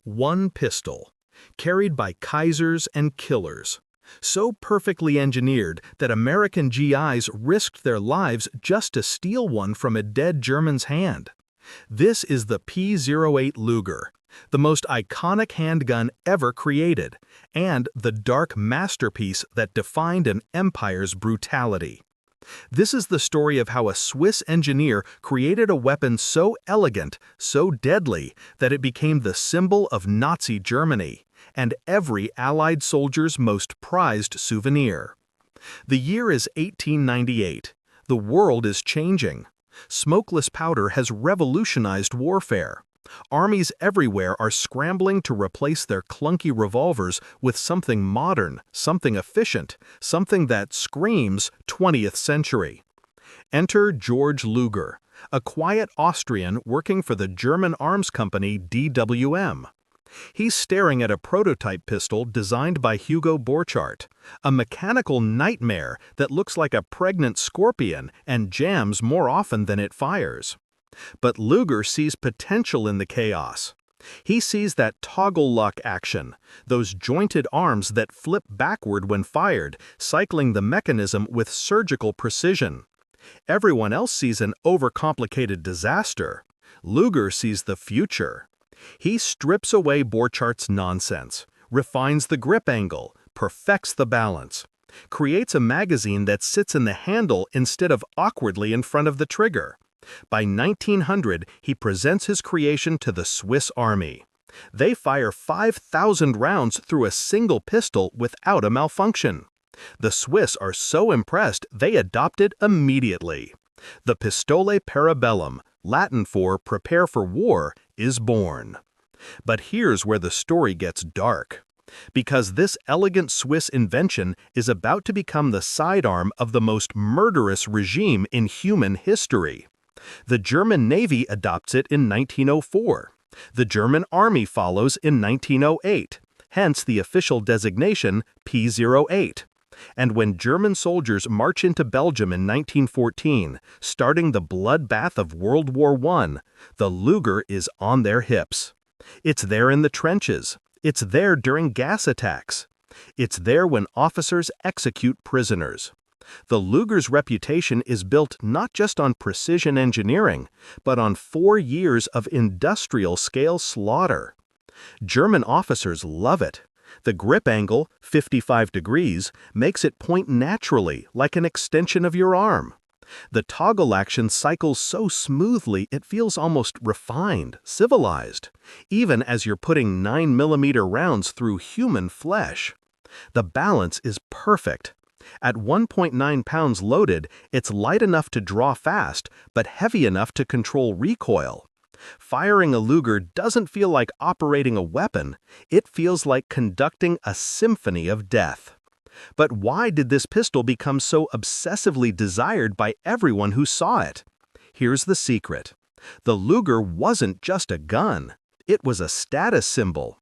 One pistol, carried by Kaisers and killers, so perfectly engineered that American GIs risked their lives just to steal one from a dead German's hand. This is the P08 Luger, the most iconic handgun ever created, and the dark masterpiece that defined an empire's brutality. This is the story of how a Swiss engineer created a weapon so elegant, so deadly, that it became the symbol of Nazi Germany, and every Allied soldier's most prized souvenir. The year is 1898. The world is changing. Smokeless powder has revolutionized warfare. Armies everywhere are scrambling to replace their clunky revolvers with something modern, something efficient, something that screams 20th century. Enter Georg Luger, a quiet Austrian working for the German arms company DWM. He's staring at a prototype pistol designed by Hugo Borchardt, a mechanical nightmare that looks like a pregnant scorpion and jams more often than it fires. But Luger sees potential in the chaos. He sees that toggle lock action, those jointed arms that flip backward when fired, cycling the mechanism with surgical precision. Everyone else sees an overcomplicated disaster. Luger sees the future. He strips away Borchardt's nonsense, refines the grip angle, perfects the balance, creates a magazine that sits in the handle instead of awkwardly in front of the trigger. By 1900, he presents his creation to the Swiss Army. They fire 5,000 rounds through a single pistol without a malfunction. The Swiss are so impressed they adopt it immediately. The Pistole Parabellum, Latin for prepare for war, is born. But here's where the story gets dark. Because this elegant Swiss invention is about to become the sidearm of the most murderous regime in human history. The German Navy adopts it in 1904. The German Army follows in 1908, hence the official designation P08. And when German soldiers march into Belgium in 1914, starting the bloodbath of World War I, the Luger is on their hips. It's there in the trenches. It's there during gas attacks. It's there when officers execute prisoners. The Luger's reputation is built not just on precision engineering, but on 4 years of industrial-scale slaughter. German officers love it. The grip angle, 55 degrees, makes it point naturally, like an extension of your arm. The toggle action cycles so smoothly it feels almost refined, civilized, even as you're putting 9mm rounds through human flesh. The balance is perfect. At 1.9 pounds loaded, it's light enough to draw fast, but heavy enough to control recoil. Firing a Luger doesn't feel like operating a weapon, it feels like conducting a symphony of death. But why did this pistol become so obsessively desired by everyone who saw it? Here's the secret. The Luger wasn't just a gun, it was a status symbol.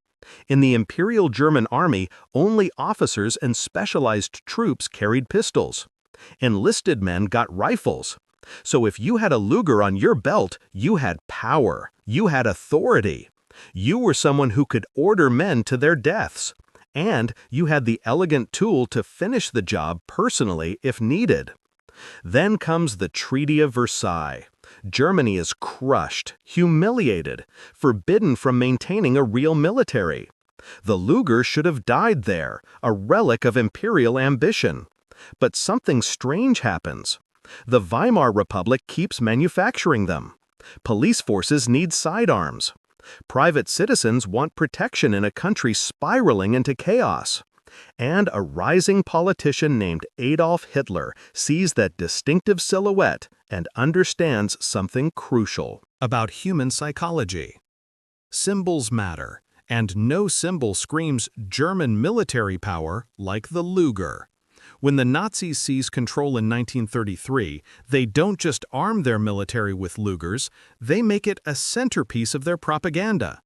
In the Imperial German Army, only officers and specialized troops carried pistols. Enlisted men got rifles. So if you had a Luger on your belt, you had power, you had authority. You were someone who could order men to their deaths. And you had the elegant tool to finish the job personally if needed. Then comes the Treaty of Versailles. Germany is crushed, humiliated, forbidden from maintaining a real military. The Luger should have died there, a relic of imperial ambition. But something strange happens. The Weimar Republic keeps manufacturing them. Police forces need sidearms. Private citizens want protection in a country spiraling into chaos. And a rising politician named Adolf Hitler sees that distinctive silhouette and understands something crucial about human psychology. Symbols matter, and no symbol screams German military power like the Luger. When the Nazis seize control in 1933, they don't just arm their military with Lugers, they make it a centerpiece of their propaganda.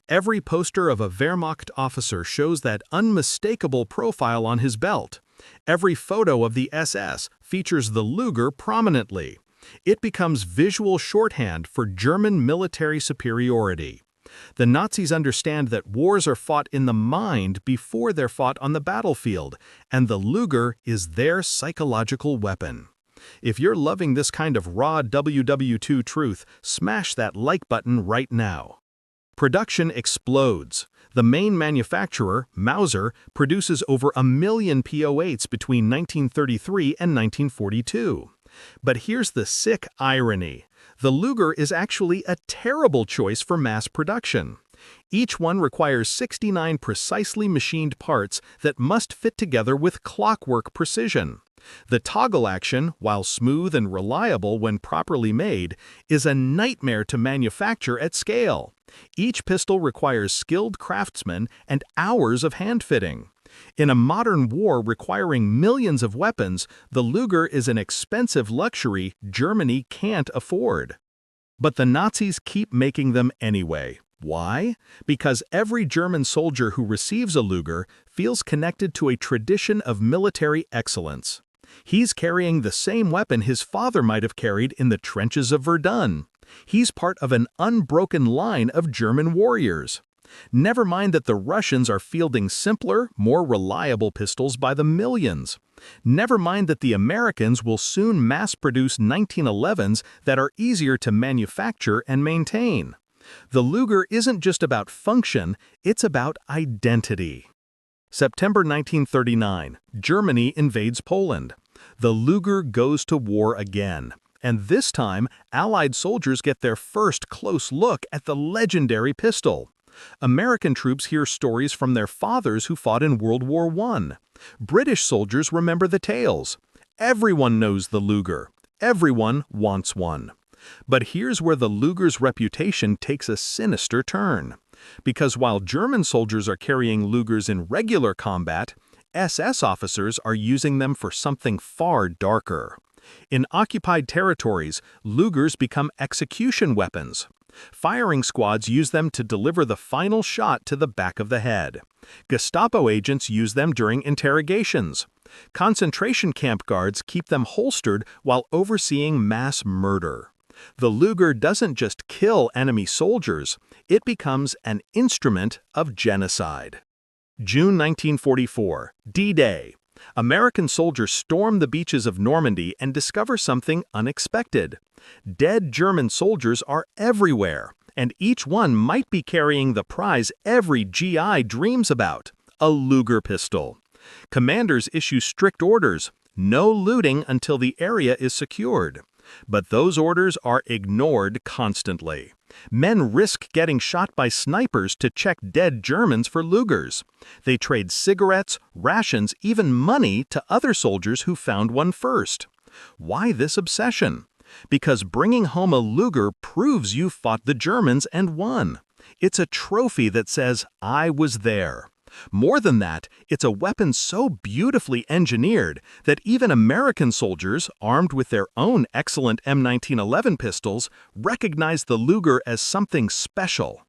Every poster of a Wehrmacht officer shows that unmistakable profile on his belt. Every photo of the SS features the Luger prominently. It becomes visual shorthand for German military superiority. The Nazis understand that wars are fought in the mind before they're fought on the battlefield, and the Luger is their psychological weapon. If you're loving this kind of raw WW2 truth, smash that like button right now. Production explodes. The main manufacturer, Mauser, produces over 1 million P08s between 1933 and 1942. But here's the sick irony. The Luger is actually a terrible choice for mass production. Each one requires 69 precisely machined parts that must fit together with clockwork precision. The toggle action, while smooth and reliable when properly made, is a nightmare to manufacture at scale. Each pistol requires skilled craftsmen and hours of hand-fitting. In a modern war requiring millions of weapons, the Luger is an expensive luxury Germany can't afford. But the Nazis keep making them anyway. Why? Because every German soldier who receives a Luger feels connected to a tradition of military excellence. He's carrying the same weapon his father might have carried in the trenches of Verdun. He's part of an unbroken line of German warriors. Never mind that the Russians are fielding simpler, more reliable pistols by the millions. Never mind that the Americans will soon mass-produce 1911s that are easier to manufacture and maintain. The Luger isn't just about function, it's about identity. September 1939, Germany invades Poland. The Luger goes to war again. And this time, Allied soldiers get their first close look at the legendary pistol. American troops hear stories from their fathers who fought in World War I. British soldiers remember the tales. Everyone knows the Luger. Everyone wants one. But here's where the Luger's reputation takes a sinister turn. Because while German soldiers are carrying Lugers in regular combat, SS officers are using them for something far darker. In occupied territories, Lugers become execution weapons. Firing squads use them to deliver the final shot to the back of the head. Gestapo agents use them during interrogations. Concentration camp guards keep them holstered while overseeing mass murder. The Luger doesn't just kill enemy soldiers, it becomes an instrument of genocide. June 1944, D-Day. American soldiers storm the beaches of Normandy and discover something unexpected. Dead German soldiers are everywhere, and each one might be carrying the prize every GI dreams about, a Luger pistol. Commanders issue strict orders, no looting until the area is secured. But those orders are ignored constantly. Men risk getting shot by snipers to check dead Germans for Lugers. They trade cigarettes, rations, even money to other soldiers who found one first. Why this obsession? Because bringing home a Luger proves you fought the Germans and won. It's a trophy that says, "I was there." More than that, it's a weapon so beautifully engineered that even American soldiers, armed with their own excellent M1911 pistols, recognize the Luger as something special.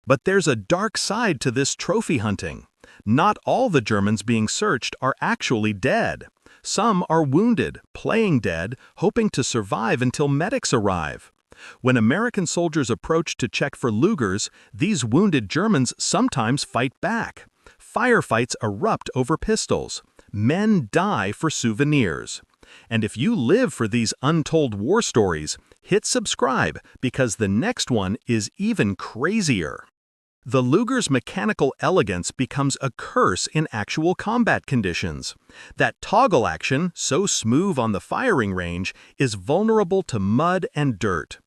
But there's a dark side to this trophy hunting. Not all the Germans being searched are actually dead. Some are wounded, playing dead, hoping to survive until medics arrive. When American soldiers approach to check for Lugers, these wounded Germans sometimes fight back. Firefights erupt over pistols. Men die for souvenirs. And if you live for these untold war stories, hit subscribe because the next one is even crazier. The Luger's mechanical elegance becomes a curse in actual combat conditions. That toggle action, so smooth on the firing range, is vulnerable to mud and dirt.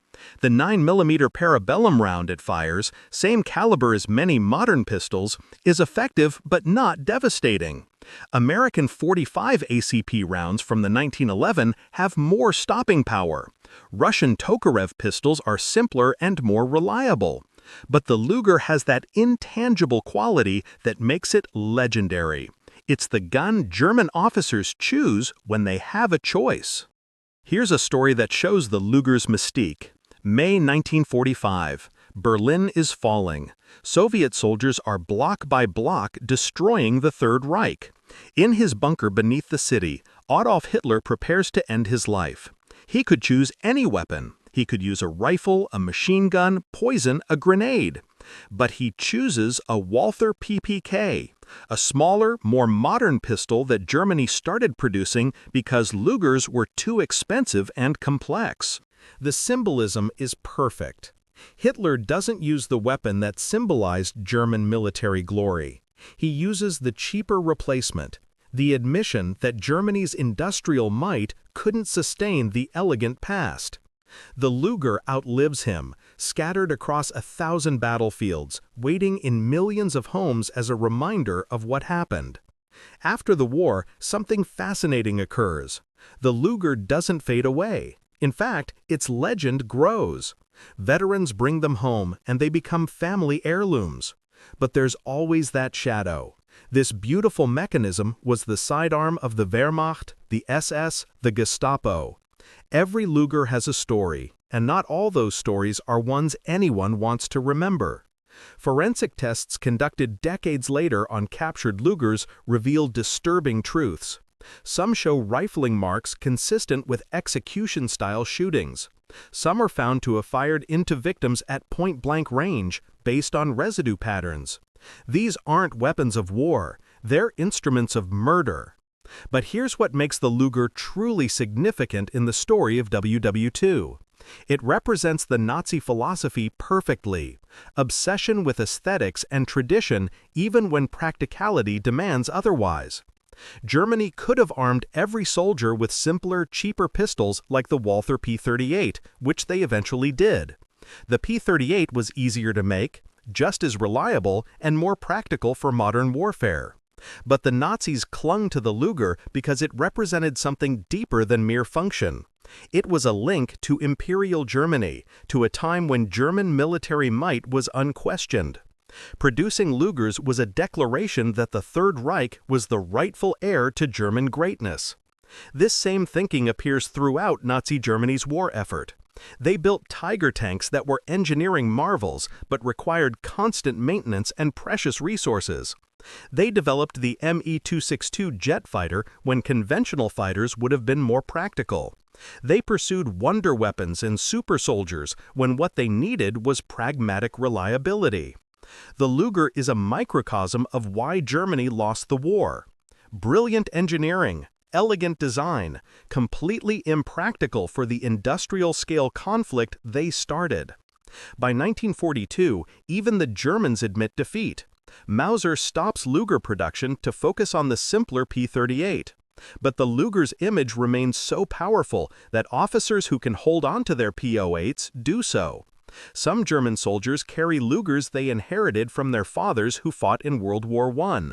The 9mm Parabellum round it fires, same caliber as many modern pistols, is effective but not devastating. American .45 ACP rounds from the 1911 have more stopping power. Russian Tokarev pistols are simpler and more reliable. But the Luger has that intangible quality that makes it legendary. It's the gun German officers choose when they have a choice. Here's a story that shows the Luger's mystique. May 1945. Berlin is falling. Soviet soldiers are block by block destroying the Third Reich. In his bunker beneath the city, Adolf Hitler prepares to end his life. He could choose any weapon. He could use a rifle, a machine gun, poison, a grenade. But he chooses a Walther PPK, a smaller, more modern pistol that Germany started producing because Lugers were too expensive and complex. The symbolism is perfect. Hitler doesn't use the weapon that symbolized German military glory. He uses the cheaper replacement, the admission that Germany's industrial might couldn't sustain the elegant past. The Luger outlives him, scattered across 1,000 battlefields, waiting in millions of homes as a reminder of what happened. After the war, something fascinating occurs. The Luger doesn't fade away. In fact, its legend grows. Veterans bring them home, and they become family heirlooms. But there's always that shadow. This beautiful mechanism was the sidearm of the Wehrmacht, the SS, the Gestapo. Every Luger has a story, and not all those stories are ones anyone wants to remember. Forensic tests conducted decades later on captured Lugers reveal disturbing truths. Some show rifling marks consistent with execution-style shootings. Some are found to have fired into victims at point-blank range based on residue patterns. These aren't weapons of war, they're instruments of murder. But here's what makes the Luger truly significant in the story of WW2. It represents the Nazi philosophy perfectly: obsession with aesthetics and tradition even when practicality demands otherwise. Germany could have armed every soldier with simpler, cheaper pistols like the Walther P08, which they eventually did. The P38 was easier to make, just as reliable, and more practical for modern warfare. But the Nazis clung to the Luger because it represented something deeper than mere function. It was a link to Imperial Germany, to a time when German military might was unquestioned. Producing Lugers was a declaration that the Third Reich was the rightful heir to German greatness. This same thinking appears throughout Nazi Germany's war effort. They built Tiger tanks that were engineering marvels but required constant maintenance and precious resources. They developed the Me-262 jet fighter when conventional fighters would have been more practical. They pursued wonder weapons and super soldiers when what they needed was pragmatic reliability. The Luger is a microcosm of why Germany lost the war. Brilliant engineering, elegant design, completely impractical for the industrial-scale conflict they started. By 1942, even the Germans admit defeat. Mauser stops Luger production to focus on the simpler P38. But the Luger's image remains so powerful that officers who can hold on to their P08s do so. Some German soldiers carry Lugers they inherited from their fathers who fought in World War I.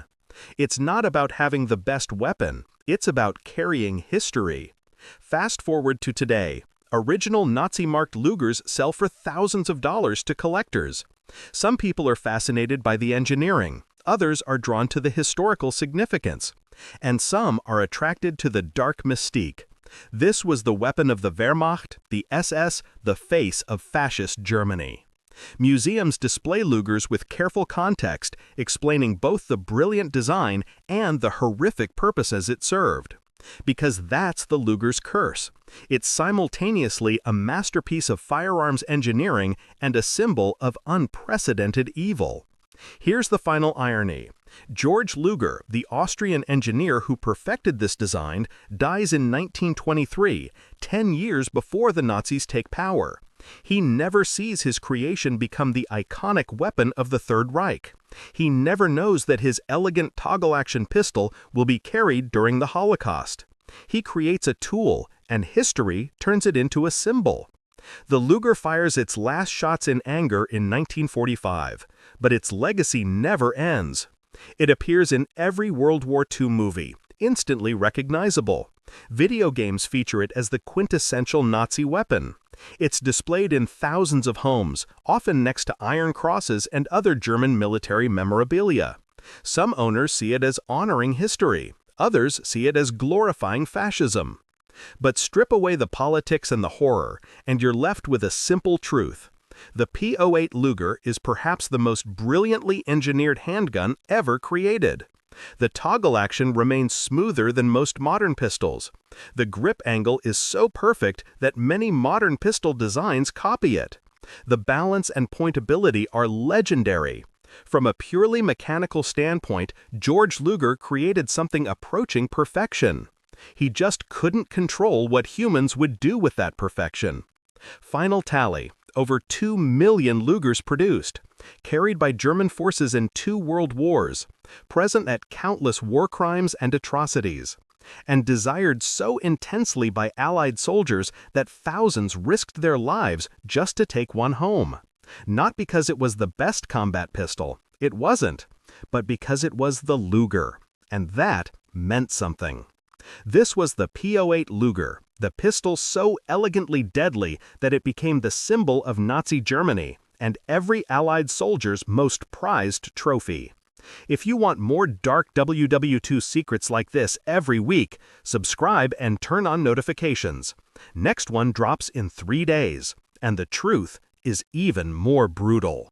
It's not about having the best weapon, it's about carrying history. Fast forward to today. Original Nazi-marked Lugers sell for thousands of dollars to collectors. Some people are fascinated by the engineering, others are drawn to the historical significance, and some are attracted to the dark mystique. This was the weapon of the Wehrmacht, the SS, the face of fascist Germany. Museums display Lugers with careful context, explaining both the brilliant design and the horrific purposes it served. Because that's the Luger's curse. It's simultaneously a masterpiece of firearms engineering and a symbol of unprecedented evil. Here's the final irony. Georg Luger, the Austrian engineer who perfected this design, dies in 1923, 10 years before the Nazis take power. He never sees his creation become the iconic weapon of the Third Reich. He never knows that his elegant toggle-action pistol will be carried during the Holocaust. He creates a tool, and history turns it into a symbol. The Luger fires its last shots in anger in 1945, but its legacy never ends. It appears in every World War II movie, instantly recognizable. Video games feature it as the quintessential Nazi weapon. It's displayed in thousands of homes, often next to iron crosses and other German military memorabilia. Some owners see it as honoring history, others see it as glorifying fascism. But strip away the politics and the horror, and you're left with a simple truth. The P08 Luger is perhaps the most brilliantly engineered handgun ever created. The toggle action remains smoother than most modern pistols. The grip angle is so perfect that many modern pistol designs copy it. The balance and pointability are legendary. From a purely mechanical standpoint, Georg Luger created something approaching perfection. He just couldn't control what humans would do with that perfection. Final tally: over 2 million Lugers produced, carried by German forces in 2 world wars, present at countless war crimes and atrocities, and desired so intensely by Allied soldiers that thousands risked their lives just to take one home. Not because it was the best combat pistol, it wasn't, but because it was the Luger, and that meant something. This was the P08 Luger, the pistol so elegantly deadly that it became the symbol of Nazi Germany and every Allied soldier's most prized trophy. If you want more dark WW2 secrets like this every week, subscribe and turn on notifications. Next one drops in 3 days, and the truth is even more brutal.